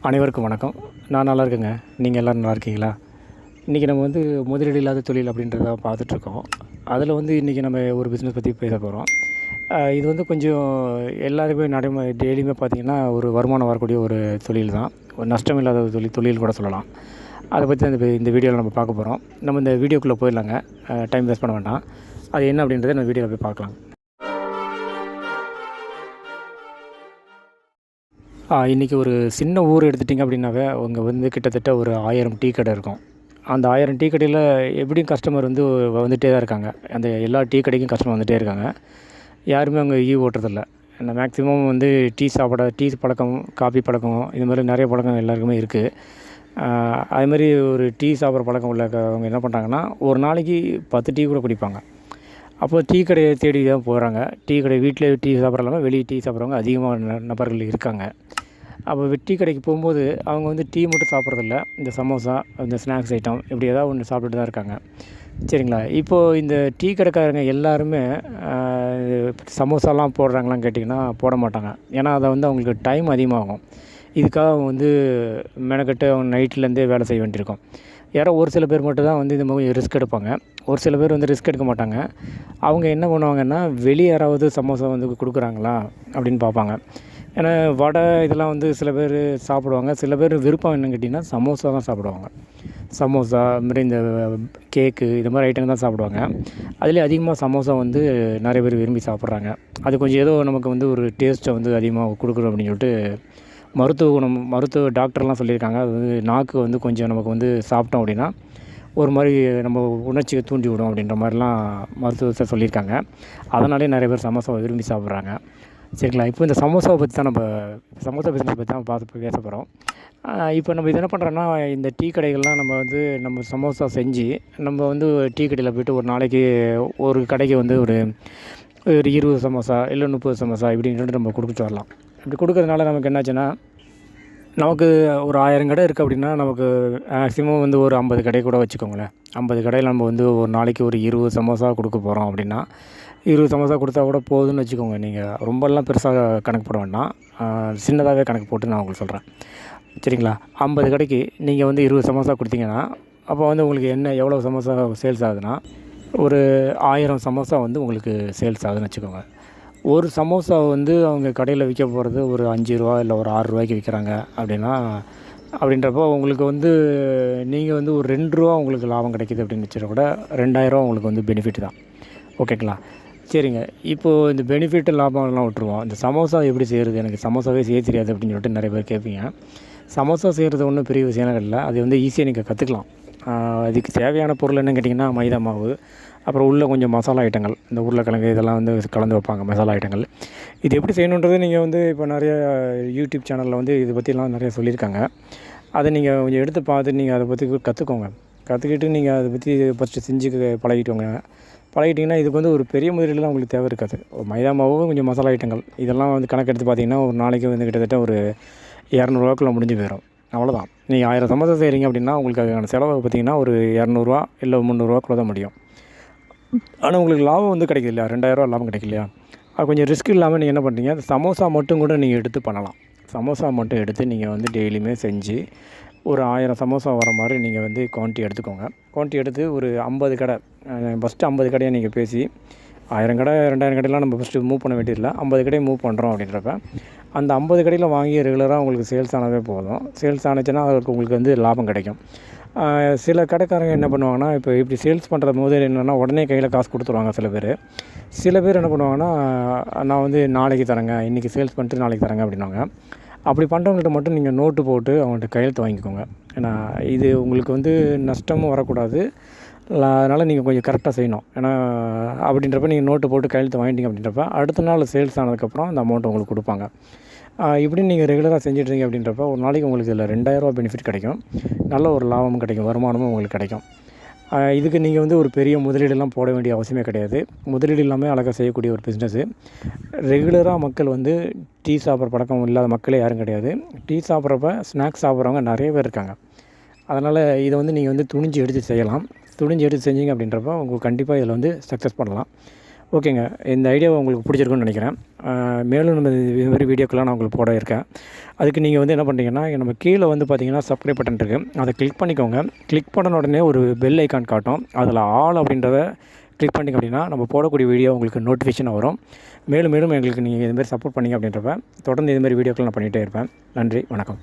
அனைவருக்கும் வணக்கம். நான் நல்லா இருக்கேங்க. நீங்கள் எல்லோரும் நல்லா இருக்கீங்களா? இன்றைக்கி நம்ம முதலீடு இல்லாத தொழில் அப்படின்றத பார்த்துட்ருக்கோம். அதில் இன்றைக்கி நம்ம ஒரு பிஸ்னஸ் பற்றி பேச போகிறோம். இது கொஞ்சம் எல்லாருக்குமே டெய்லியுமே பார்த்திங்கன்னா ஒரு வருமானம் வரக்கூடிய ஒரு தொழில் தான். ஒரு நஷ்டம் இல்லாத தொழில் கூட சொல்லலாம். அதை பற்றி தான் இந்த வீடியோவில் நம்ம பார்க்க போகிறோம். நம்ம இந்த வீடியோக்குள்ளே போயிடலாங்க. டைம் வேஸ்ட் பண்ண வேண்டாம். அது என்ன அப்படின்றத நம்ம வீடியோவில் போய் பார்க்கலாம். இன்றைக்கி ஒரு சின்ன ஊர் எடுத்துட்டிங்க அப்படின்னாவே அவங்க கிட்டத்தட்ட ஒரு 1000 டீ கடை இருக்கும். அந்த 1000 டீ கடையில் எப்படியும் கஸ்டமர் வந்துகிட்டே தான் இருக்காங்க. அந்த எல்லா டீ கடைக்கும் கஸ்டமர் வந்துகிட்டே இருக்காங்க. யாருமே அங்கே ஓட்டுறதில்ல. இந்த மேக்ஸிமம் டீ பழக்கம், காஃபி பழக்கம், இது மாதிரி நிறைய பழக்கம் எல்லாருக்குமே இருக்குது. அதுமாதிரி ஒரு டீ சாப்பிட்ற பழக்கம் அவங்க என்ன பண்ணுறாங்கன்னா, ஒரு நாளைக்கு 10 டீ கூட குடிப்பாங்க. அப்போ டீ கடையை தேடி தான் போகிறாங்க. டீ கடை வீட்டில் டீ சாப்பிட்ற இல்லாமல் வெளியே டீ சாப்பிட்றவங்க அதிகமாக நபர்கள் இருக்காங்க. அப்போ டீ கடைக்கு போகும்போது அவங்க டீ மட்டும் சாப்பிட்றதில்ல. இந்த சமோசா, இந்த ஸ்நாக்ஸ் ஐட்டம் இப்படி ஏதாவது ஒன்று சாப்பிட்டுட்டு தான் இருக்காங்க. சரிங்களா? இப்போது இந்த டீ கடைக்காரங்க எல்லாருமே சமோசாலாம் போடுறாங்களான்னு கேட்டிங்கன்னா போட மாட்டாங்க. ஏன்னா அதை அவங்களுக்கு டைம் அதிகமாகும். இதுக்காக அவங்க மெனக்கட்டு அவங்க நைட்லேருந்தே வேலை செய்ய வேண்டியிருக்கும். யாரோ ஒரு சில பேர் மட்டும் தான் இந்த மாதிரி ரிஸ்க் எடுப்பாங்க. ஒரு சில பேர் ரிஸ்க் எடுக்க மாட்டாங்க. அவங்க என்ன பண்ணுவாங்கன்னா, வெளியே யாராவது சமோசா கொடுக்குறாங்களா அப்படின்னு பார்ப்பாங்க. ஏன்னா வடை இதெல்லாம் சில பேர் சாப்பிடுவாங்க. சில பேர் விருப்பம் என்னன்னு கேட்டிங்கன்னா சமோசா தான் சாப்பிடுவாங்க. சமோசா இதுமாதிரி இந்த கேக்கு இது மாதிரி ஐட்டங்கள் தான் சாப்பிடுவாங்க. அதுலேயே அதிகமாக சமோசா நிறைய பேர் விரும்பி சாப்பிட்றாங்க. அது கொஞ்சம் ஏதோ நமக்கு ஒரு டேஸ்ட்டை அதிகமாக கொடுக்குறோம் அப்படின்னு சொல்லிட்டு மருத்துவ டாக்டர்லாம் சொல்லியிருக்காங்க. அது நாக்கு கொஞ்சம் நமக்கு சாப்பிட்டோம் அப்படின்னா ஒரு மாதிரி நம்ம உணர்ச்சியை தூண்டி விடும் அப்படின்ற மாதிரிலாம் மருத்துவத்தை சொல்லியிருக்காங்க. அதனாலே நிறைய பேர் சமோசாவை விரும்பி சாப்பிட்றாங்க. சரிங்களா? இப்போ இந்த சமோசாவை பற்றி தான் சமோசா பிஸ்னஸ் பற்றி தான் பேச போகிறோம். இப்போ நம்ம இது என்ன பண்ணுறோன்னா, இந்த டீ கடைகள்லாம் நம்ம சமோசா செஞ்சு நம்ம டீ கடையில் போய்ட்டு ஒரு நாளைக்கு ஒரு கடைக்கு ஒரு 20 சமோசா இல்லை 30 சமோசா இப்படின்னு சொல்லிட்டு நம்ம கொடுத்துட்டு வரலாம். இப்படி கொடுக்கறதுனால நமக்கு என்னாச்சுன்னா, நமக்கு ஒரு 1000 கடை இருக்குது அப்படின்னா நமக்கு மேக்ஸிமம் ஒரு 50 கடை கூட வச்சுக்கோங்களேன். 50 கடையில் நம்ம ஒரு நாளைக்கு ஒரு 20 சமோசா கொடுக்க போகிறோம் அப்படின்னா 20 சமோசா கொடுத்தா கூட போதும்னு வச்சுக்கோங்க. நீங்கள் ரொம்பலாம் பெருசாக கணக்கு போட வேண்டாம். சின்னதாகவே கணக்கு போட்டு நான் உங்களுக்கு சொல்கிறேன். சரிங்களா? 50 கடைக்கு நீங்கள் 20 சமோசா கொடுத்தீங்கன்னா அப்போ உங்களுக்கு எவ்வளோ சமோசா சேல்ஸ் ஆகுதுன்னா ஒரு 1000 சமோசா உங்களுக்கு சேல்ஸ் ஆகுதுன்னு வச்சுக்கோங்க. ஒரு சமோசா அவங்க கடையில் விற்க போகிறது ஒரு 5 ரூபா இல்லை ஒரு 6 ரூபாய்க்கு விற்கிறாங்க அப்படின்றப்போ உங்களுக்கு நீங்கள் ஒரு 2 ரூபா உங்களுக்கு லாபம் கிடைக்கிது அப்படின்னு வச்சுட்டா கூட 2000 உங்களுக்கு பெனிஃபிட் தான். ஓகேங்களா? சரிங்க. இப்போது இந்த பெனிஃபிட் லாபம்லாம் விட்டுருவோம். இந்த சமோசா எப்படி செய்கிறது? எனக்கு சமோசாவே செய்ய தெரியாது அப்படின்னு சொல்லிட்டு நிறைய பேர் கேட்பீங்க. சமோசா செய்கிறது ஒன்றும் பெரிய விஷயம் இல்லை. அது ஈஸியாக நீங்கள் கற்றுக்கலாம். அதுக்கு தேவையான பொருள் என்னன்னு கேட்டிங்கன்னா, மைதா மாவு, அப்புறம் உள்ளே கொஞ்சம் மசாலா ஐட்டங்கள், இந்த உருளைக்கிழங்கு இதெல்லாம் கலந்து வைப்பாங்க மசாலா ஐட்டங்கள். இது எப்படி செய்யணுன்றது நீங்கள் இப்போ நிறைய யூடியூப் சேனலில் இதை பற்றிலாம் நிறைய சொல்லியிருக்காங்க. அதை நீங்கள் கொஞ்சம் எடுத்து பார்த்து நீங்கள் அதை பற்றி கற்றுக்கோங்க. கற்றுக்கிட்டு நீங்கள் அதை பற்றி ஃபஸ்ட்டு செஞ்சு பழகிட்டிங்கன்னா இதுக்கு ஒரு பெரிய முதலீடுலாம் உங்களுக்கு தேவை இருக்காது. மைதா மாவு, கொஞ்சம் மசாலா ஐட்டங்கள் இதெல்லாம் கணக்கெடுத்து பார்த்தீங்கன்னா ஒரு நாளைக்கு கிட்டத்தட்ட ஒரு 200 ரூபாக்குள்ளே முடிஞ்சு போயிடும். அவ்வளோதான். நீங்கள் 1000 சமோசா செய்கிறீங்க அப்படின்னா உங்களுக்கு அதுக்கான செலவு பார்த்திங்கன்னா ஒரு 200 இல்லை 300 ரூபாக்குள்ளே தான் முடியும். ஆனால் உங்களுக்கு லாபம் கிடைக்குது இல்லையா? 2000 ரூபா லாபம் கிடைக்கலையா? அது கொஞ்சம் ரிஸ்க் இல்லாமல் நீங்கள் என்ன பண்ணுறீங்க, சமோசா மட்டும் கூட நீங்கள் எடுத்து பண்ணலாம். சமோசா மட்டும் எடுத்து நீங்கள் டெய்லியுமே செஞ்சு ஒரு 1000 சமோசா வர மாதிரி நீங்கள் குவான்டிட்டி எடுத்துக்கோங்க. குவான்டிட்டி எடுத்து ஒரு 50 கடை, ஃபஸ்ட்டு 50 கடையை நீங்கள் பேசி 1000 கடை 2000 கடையெலாம் நம்ம ஃபஸ்ட்டு மூவ் பண்ண வேண்டியதில்லை. 50 கடையை மூவ் பண்ணுறோம் அப்படின்றப்ப அந்த 50 கடையில் வாங்கி ரெகுலராக உங்களுக்கு சேல்ஸ் ஆனதே போதும். சேல்ஸ் ஆனிச்சுன்னா அதுக்கு உங்களுக்கு லாபம் கிடைக்கும். சில கடைக்காரங்க என்ன பண்ணுவாங்கன்னா, இப்போ இப்படி சேல்ஸ் பண்ணுற போது என்னென்னா உடனே கையில் காசு கொடுத்துருவாங்க சில பேர். சில பேர் என்ன பண்ணுவாங்கன்னா, நான் நாளைக்கு தரேங்க, இன்றைக்கி சேல்ஸ் பண்ணிட்டு நாளைக்கு தரேங்க அப்படின்வாங்க. அப்படி பண்ணுறவங்கள்ட்ட மட்டும் நீங்கள் நோட்டு போட்டு அவங்கள்ட்ட கையெழுத்து வாங்கிக்கோங்க. ஏன்னா இது உங்களுக்கு நஷ்டமும் வரக்கூடாது. அதனால் நீங்கள் கொஞ்சம் கரெக்டாக செய்யணும். ஏன்னா அப்படின்றப்ப நீங்கள் நோட்டு போட்டு கையெழுத்து வாங்கிட்டீங்க அப்படின்றப்ப அடுத்த நாள் சேல்ஸ் ஆனதுக்கப்புறம் அந்த அமௌண்ட் உங்களுக்கு கொடுப்பாங்க. இப்படி நீங்கள் ரெகுலராக செஞ்சிட்ருங்க அப்படின்றப்ப ஒரு நாளைக்கு உங்களுக்கு இதில் 2000 ரூபா பெனிஃபிட் கிடைக்கும். நல்ல ஒரு லாபமும் கிடைக்கும், வருமானமும் உங்களுக்கு கிடைக்கும். இதுக்கு நீங்கள் ஒரு பெரிய முதலீடெல்லாம் போட வேண்டிய அவசியமே கிடையாது. முதலீடு இல்லாமல் அழகாக செய்யக்கூடிய ஒரு பிஸ்னஸ்ஸு. ரெகுலராக மக்கள் டீ சாப்பிட்ற பழக்கம் இல்லாத மக்களே யாரும் கிடையாது. டீ சாப்பிட்றப்ப ஸ்நாக்ஸ் சாப்பிட்றவங்க நிறைய பேர் இருக்காங்க. அதனால் இதை நீங்கள் துணிஞ்சு எடுத்து செய்யலாம். துணிஞ்சு எடுத்து செஞ்சீங்க அப்படின்றப்ப உங்களுக்கு கண்டிப்பாக இதில் சக்ஸஸ் பண்ணலாம். ஓகேங்க. இந்த ஐடியா உங்களுக்கு பிடிச்சிருக்குன்னு நினைக்கிறேன். மேலும் நம்ம இது மாதிரி வீடியோக்கெல்லாம் நான் உங்களுக்கு போட இருக்கேன். அதுக்கு நீங்கள் வந்து என்ன பண்ணுறீங்கன்னா, நம்ம கீழே வந்து பார்த்தீங்கன்னா சப்ஸ்கிரைப் பட்டன் இருக்குது. அதை கிளிக் பண்ணிக்கோங்க. கிளிக் பண்ண உடனே ஒரு பெல் ஐக்கான் காட்டும். அதில் ஆல் அப்படின்றத கிளிக் பண்ணிங்க அப்படின்னா, நம்ம போடக்கூடிய வீடியோ உங்களுக்கு நோட்டிஃபிகேஷன் வரும். மேலும் மேலும் எங்களுக்கு நீங்கள் இதுமாதிரி சப்போர்ட் பண்ணிங்க அப்படின்றப்ப தொடர்ந்து இதுமாதிரி வீடியோக்கள் நான் பண்ணிகிட்டே இருப்பேன். நன்றி, வணக்கம்.